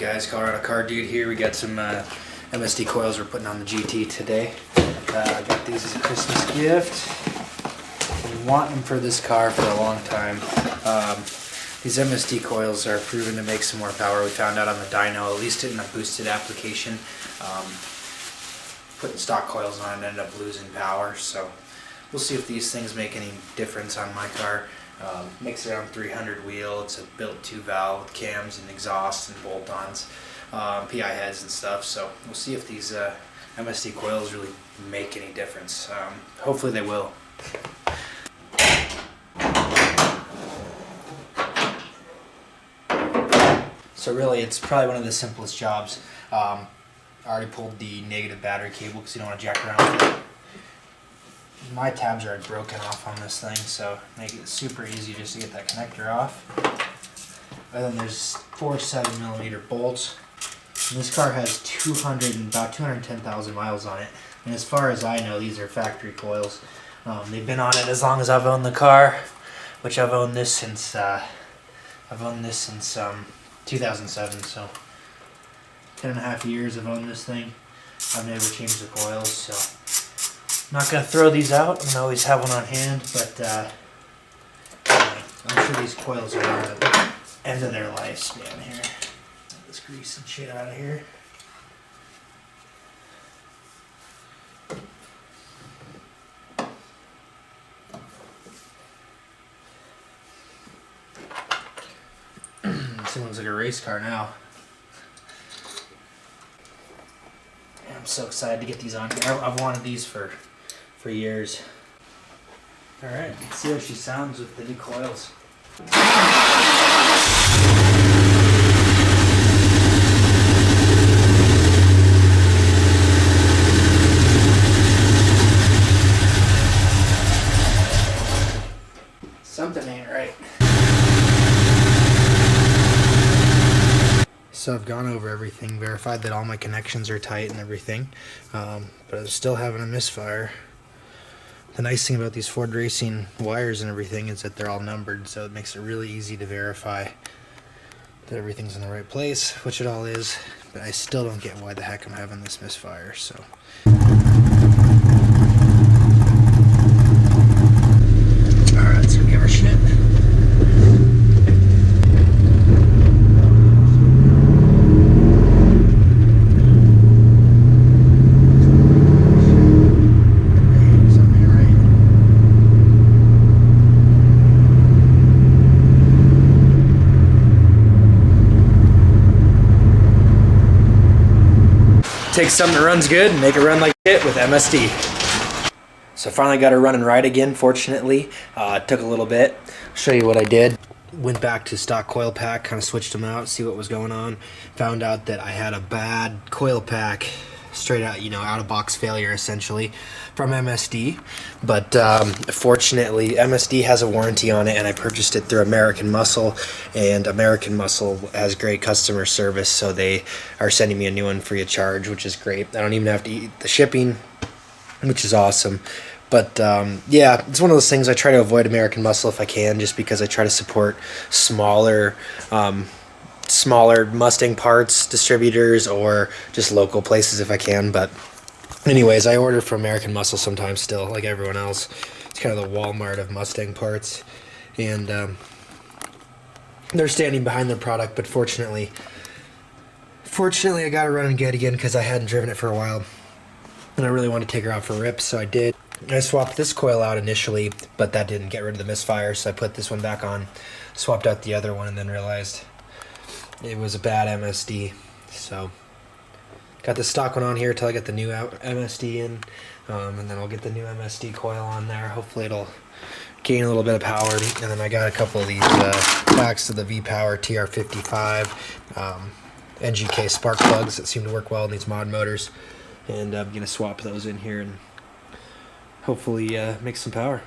Guys, Colorado Car Dude here. We got some MSD coils we're putting on the GT today. I got these as a Christmas gift. Been wanting them for this car for a long time. These MSD coils are proven to make some more power. We found out on the dyno, at least in a boosted application. Putting stock coils on it ended up losing power, so we'll see if these things make any difference on my car. Makes around 300 wheel. It's a built 2-valve with cams and exhaust and bolt-ons, PI heads and stuff. So we'll see if these MSD coils really make any difference. Hopefully they will. So really, it's probably one of the simplest jobs. I already pulled the negative battery cable because you don't want to jack around with it. My tabs are broken off on this thing, so make it super easy just to get that connector off. And then there's 4 7mm bolts. And this car has about 210,000 miles on it. And as far as I know, these are factory coils. They've been on it as long as I've owned the car, which I've owned this since 2007. So 10.5 years I've owned this thing. I've never changed the coils, so. Not going to throw these out. I'm going to always have one on hand, but anyway, I'm sure these coils are at the end of their lifespan here. Get this grease and shit out of here. This thing looks like a race car now. I'm so excited to get these on here. I've wanted these for years. Alright, let's see how she sounds with the new coils. Something ain't right. So I've gone over everything, verified that all my connections are tight and everything, but I'm still having a misfire. The nice thing about these Ford Racing wires and everything is that they're all numbered, so it makes it really easy to verify that everything's in the right place, which it all is, but I still don't get why the heck I'm having this misfire, so. Alright, let's go give her shit. Take something that runs good and make it run like shit with MSD. So finally got her running right again, fortunately. It took a little bit. I'll show you what I did. Went back to stock coil pack, kind of switched them out, see what was going on. Found out that I had a bad coil pack, straight out, out of box failure essentially from MSD. But fortunately MSD has a warranty on it, and I purchased it through American Muscle, and American Muscle has great customer service, so they are sending me a new one free of charge, which is great. I don't even have to eat the shipping, which is awesome. But yeah, it's one of those things. I try to avoid American Muscle if I can, just because I try to support smaller Mustang parts distributors or just local places if I can. But anyways, I order from American Muscle sometimes still, like everyone else. It's kind of the Walmart of Mustang parts, and they're standing behind their product. But fortunately I got to run and get again because I hadn't driven it for a while, and I really wanted to take her out for rips, so I did. I swapped this coil out initially, but that didn't get rid of the misfire, so I put this one back on, swapped out the other one, and then realized it was a bad MSD. So got the stock one on here till I get the new MSD in, and then I'll get the new MSD coil on there. Hopefully it'll gain a little bit of power. And then I got a couple of these packs of the V-Power TR55 NGK spark plugs that seem to work well in these mod motors, and I'm gonna swap those in here and hopefully make some power.